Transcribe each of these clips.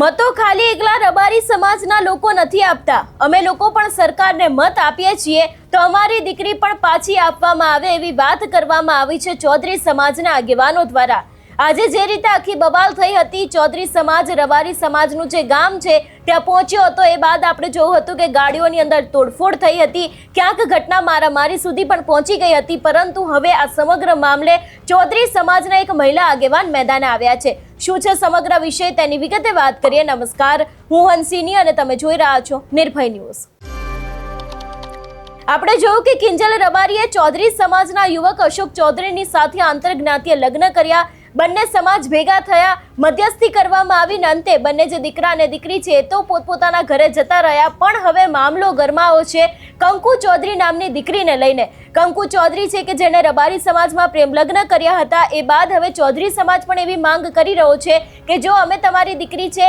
મતો ખાલી એકલા રબારી સમાજના લોકો નથી આપતા। અમે લોકો પણ સરકારને મત આપીએ છીએ તો અમારી દીકરી પણ પાછી આપવામાં આવે એવી વાત કરવામાં આવી છે ચૌધરી સમાજના આગેવાનો દ્વારા। આજે જે રીતે આખી બબાલ થઈ હતી, ચૌધરી સમાજ રબારી સમાજનું જે ગામ છે ત્યાં પહોંચ્યો હતો। એ બાદ આપણે જોયું હતું કે ગાડીઓની અંદર તોડફોડ થઈ હતી, ક્યાંક ઘટના મારામારી સુધી પણ પહોંચી ગઈ હતી। પરંતુ હવે આ સમગ્ર મામલે ચૌધરી સમાજના એક મહિલા આગેવાન મેદાને આવ્યા છે। શું છે સમગ્ર વિષય તેની વિગતે વાત કરીએ। નમસ્કાર, હું હંસિની અને તમે જોઈ રહ્યા છો નિર્ભય ન્યૂઝ। આપણે જોયું કે કિંજલ રબારીએ ચૌધરી સમાજના યુવક અશોક ચૌધરીની સાથે આંતરજ્ઞાતીય લગ્ન કર્યા। બંને સમાજ ભેગા થયા, મધ્યસ્થી કરવામાં આવીને અંતે બંને જે દીકરા અને દીકરી છે તો પોતપોતાના ઘરે જતા રહ્યા। પણ હવે મામલો ગરમાયો છે કંકુ ચૌધરી નામની દીકરીને લઈને। કંકુ ચૌધરી છે કે જેણે રબારી સમાજમાં પ્રેમ લગ્ન કર્યા હતા। એ બાદ હવે ચૌધરી સમાજ પણ એવી માંગ કરી રહ્યો છે કે જો અમે તમારી દીકરી છે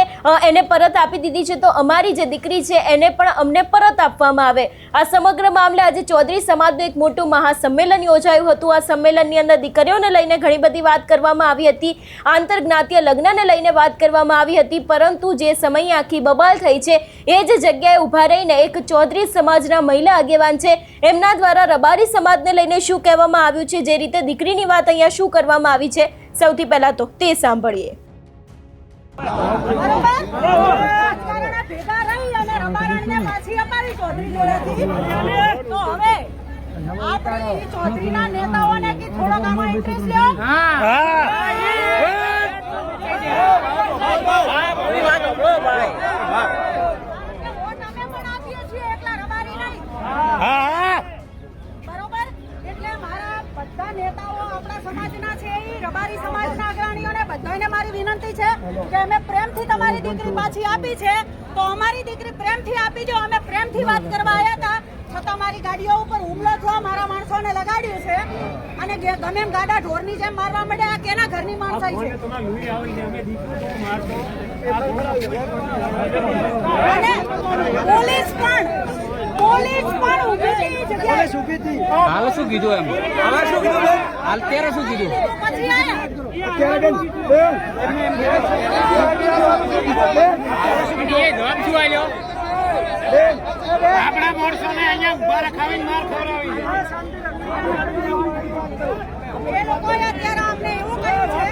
એને પરત આપી દીધી છે તો અમારી જે દીકરી છે એને પણ અમને પરત આપવામાં આવે। આ સમગ્ર મામલે આજે ચૌધરી સમાજનું એક મોટું મહાસંમેલન યોજાયું હતું। આ સંમેલનની અંદર દીકરીઓને લઈને ઘણી બધી વાત કરવામાં આવી હતી, આંતરજ્ઞાતીય લગ્નને લઈને વાત કરવામાં આવી હતી। પરંતુ જે સમયે આખી બબાલ થઈ છે એ જ જગ્યાએ ઊભા રહીને એક ચૌધરી સમાજના મહિલા આગેવાન છે એમના દ્વારા રબારી સમાજને લઈને શું કહેવામાં આવ્યું છે, જે રીતે દીકરીની વાત અહીંયા શું કરવામાં આવી છે, સૌથી પહેલા તો તે સાંભળીએ। ચૌધરીના નેતાઓને કે થોડોક આમાં ઇન્ટરેસ્ટ લ્યો। રબારી સમાજના અગ્રણીઓને બધાને મારી વિનંતી છે કે અમે પ્રેમથી તમારી દીકરી પાછી આપી છે તો અમારી દીકરી પ્રેમથી આપી જો। અમે પ્રેમથી વાત કરવા આવ્યા હતા છતાં મારી ગાડીઓ ઉપર હુમલો થયો, મારા માણસોને લગાડ્યું છે અને ગમે એમ ગાડા ઢોરની જેમ મારવા માંડ્યા। આ કેના ઘરની માણસાઈ છે? અને પોલીસ પણ ઊભી જગ્યાએ હાલ શું કીધું એમ? હવે શું કીધું? હાલ ત્યારે શું કીધું? પછી આયા આપણા માણસોને અહીંયા ઉભા રખાવીને માર ખવડાવી એ લોકોએ અત્યારે અમને એવું કહ્યું છે,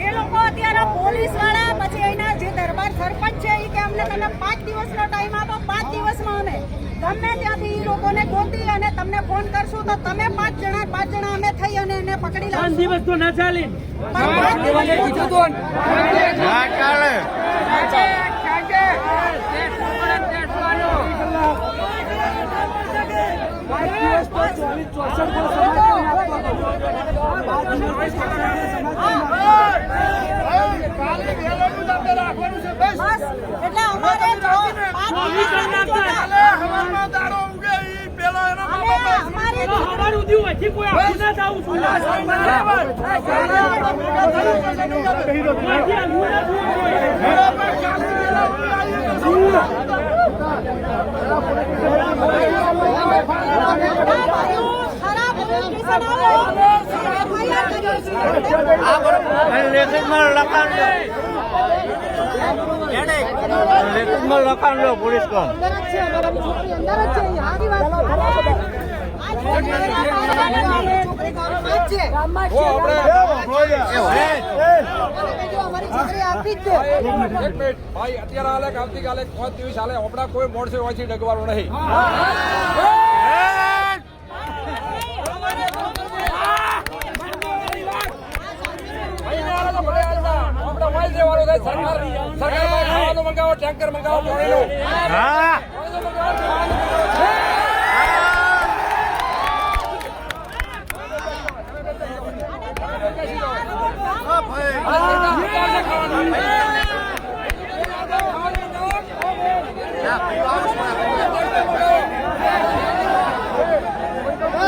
એ લોકો અત્યારે પોલીસ વાળા પછી એના જે દરબાર સરપંચ છે એ કે અમને તમે 5 દિવસનો ટાઈમ આપો, 5 દિવસમાં અમે ગમે ત્યાંથી એ લોકોને ગોતી અને તમને ફોન કરશું તો તમે 5 જણા અમે થઈ અને એને પકડી લાવશું। 5 દિવસ તો ના ચાલે, કીધું તો ના ચાલે। એટલે અમારે લખાણ લો પોલીસ કો ભાઈ અત્યારે હાલે આવતીકાલે 5 દિવસ હાલે આપણા કોઈ મોડસે વાંચી ડગવાનું નહીં। સરકાર ખાવાનું મંગાવો, ટેન્કર મંગાવો, પાણીનું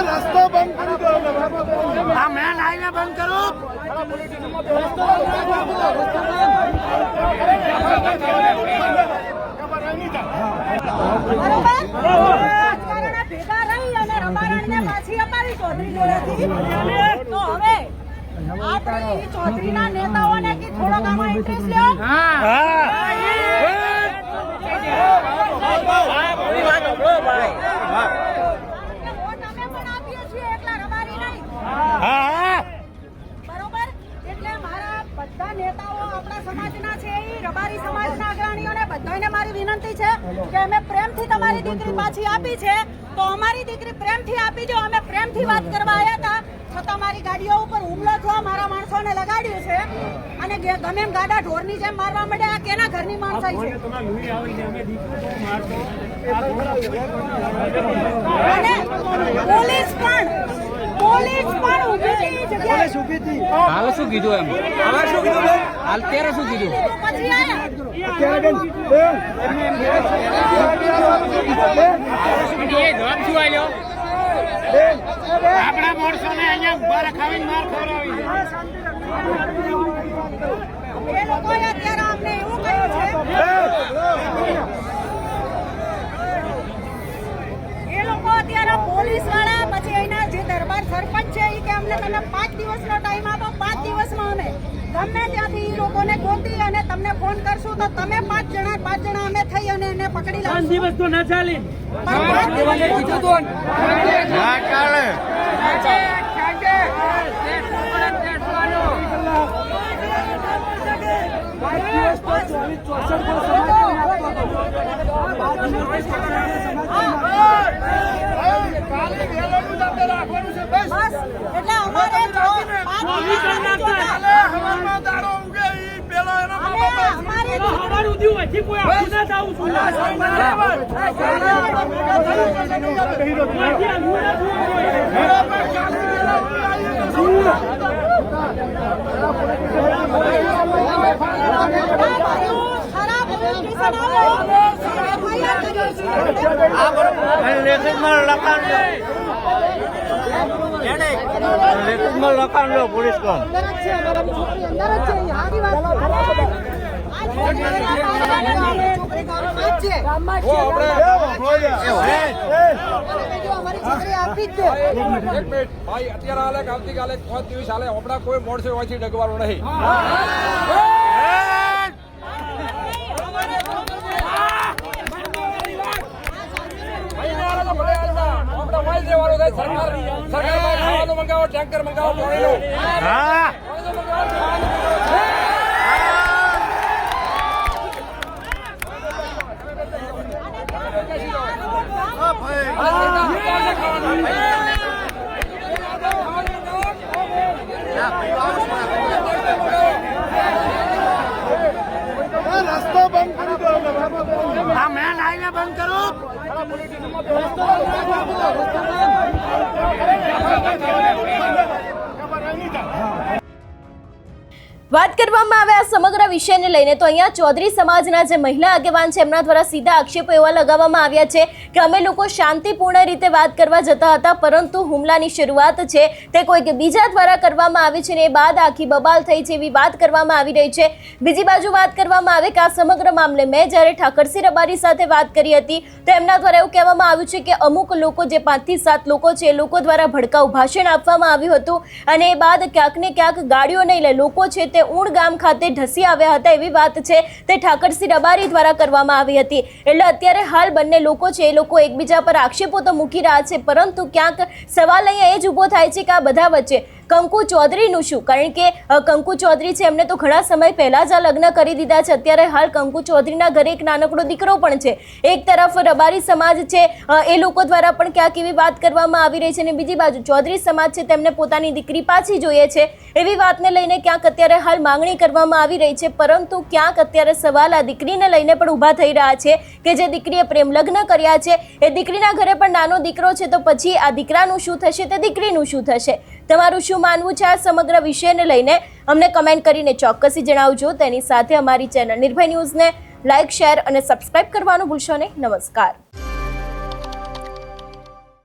રસ્તો બંધ કરી દો, આ મેન હાઈવે બંધ કરો। ભેગા રહી અને રબારણને પાછી અપાવી ચૌધરી જોડેથી તો હવે આપણે ઈ ચૌધરીના નેતાઓને કે થોડોક આમાં ઇન્ટરેસ્ટ લ્યો. વોટ અમે પણ આપીએ છીએ, એકલા રબારી નહીં. બરોબર? એટલે મારા બધા નેતાઓ આપણા સમાજના છે, ઈ રબારી સમાજના અગ્રણીઓને બધાને મારી વિનંતી છે કે અમે પ્રેમથી તમારી દીકરી પાછી આપી છે, તો અમારી દીકરી પ્રેમથી આપી જો. અમે પ્રેમથી વાત કરવા આવ્યા હતા, છતાં મારી ગાડીઓ ઉપર હુમલો થયો, મારા માણસોને લગાડ્યું છે અને ગમે એમ ગાડા ઢોરની જેમ મારવા માંડ્યા. આ કેના ઘરની માણસાઈ છે? અને પોલીસ પણ ઊભી હતી ઈ જગ્યાએ. હાલ શું કીધું એમ? હવે શું કીધું બેન? હાલ ત્યારે શું કીધું? પછી આયા. આપણા માણસોને અહીંયા ઉભા રખાવીને માર ખવડાવી એ લોકોએ અત્યારે અમને એવું કહ્યું છે, એ લોકો અત્યારે પોલીસ વાળા પછી એના જે દરબાર સરપંચ છે એ કે અમને તમે 5 દિવસનો ટાઈમ આપો, 5 દિવસમાં અમે ગમે ત્યાંથી એ લોકોને ગોતી અને તમને ફોન કરશું તો તમે 5 જણા અમે થઈ અને એને પકડી લાવશું. 5 દિવસ તો ના ચાલે. પણ 5 દિવસ કીધું તું ના ચાલે. બસ એટલે અમારે જો 5 અમારી સવાર ઉધી હોયથી કોઈ આખું ના જાવું છું. લખાણ લો પોલીસ કોમ. ભાઈ અત્યારે હાલે કે આવતીકાલે 5 દિવસ હાલે આપણા કોઈ મોડસે હોયથી ડગવાનું નહીં. સરકાર ખાવાનું મંગાવો, ટેન્કર મંગાવો, પાણીનું. રસ્તો બંધ કરી દો. આ મેન હાઈવે બંધ કરો. વાત કરવામાં આવે આ સમગ્ર વિષયને લઈને તો અહીંયા ચૌધરી સમાજના જે મહિલા આગેવાન છે એમના દ્વારા સીધા આક્ષેપો એવા લગાવવામાં આવ્યા છે કે અમે લોકો શાંતિપૂર્ણ રીતે વાત કરવા જતા હતા, પરંતુ હુમલાની શરૂઆત છે તે કોઈક બીજા દ્વારા કરવામાં આવી છે ને એ બાદ આખી બબાલ થઈ છે એવી વાત કરવામાં આવી રહી છે. બીજી બાજુ વાત કરવામાં આવે કે આ સમગ્ર મામલે મેં જ્યારે ઠાકરસિંહ રબારી સાથે વાત કરી હતી તો એમના દ્વારા એવું કહેવામાં આવ્યું છે કે અમુક લોકો જે 5 થી 7 લોકો છે એ લોકો દ્વારા ભડકાઉ ભાષણ આપવામાં આવ્યું હતું અને એ બાદ ક્યાંક ને ક્યાંક ગાડીઓ નહીં લે લોકો છે તે ઊણ ગામ ખાતે ઢસી આવ્યા હતા એવી વાત છે તે ઠાકરસિંહ રબારી દ્વારા કરવામાં આવી હતી. એટલે અત્યારે હાલ બંને લોકો છે એ લોકો એકબીજા પર આક્ષેપો તો મૂકી રહ્યા છે, પરંતુ ક્યાંક સવાલ અહીંયા એ જ ઊભો થાય છે કે આ બધા વચ્ચે કંકુ ચૌધરીનું શું? કારણ કે કંકુ ચૌધરી છે એમને તો ઘણા સમય પહેલા જ આ લગ્ન કરી દીધા છે. અત્યારે હાલ કંકુ ચૌધરીના ઘરે એક નાનકડો દીકરો પણ છે. એક તરફ રબારી સમાજ છે એ લોકો દ્વારા પણ ક્યાંક એવી વાત કરવામાં આવી રહી છે અને બીજી બાજુ ચૌધરી સમાજ છે તેમને પોતાની દીકરી પાછી જોઈએ છે એવી વાતને લઈને ક્યાંક અત્યારે હાલ માંગણી કરવામાં આવી રહી છે. પરંતુ ક્યાંક અત્યારે સવાલ આ દીકરીને લઈને પણ ઊભા થઈ રહ્યા છે કે જે દીકરીએ પ્રેમ લગ્ન કર્યા છે એ દીકરીના ઘરે પણ નાનો દીકરો છે, તો પછી આ દીકરાનું શું થશે, તે દીકરીનું શું થશે? તમારું શું માનવું છે આ સમગ્ર વિષયને લઈને અમને કમેન્ટ કરીને ચોક્કસથી જણાવજો. તેની સાથે અમારી ચેનલ નિર્ભય ન્યૂઝને લાઇક, શેર અને સબસ્ક્રાઇબ કરવાનું ભૂલશો નહીં. નમસ્કાર.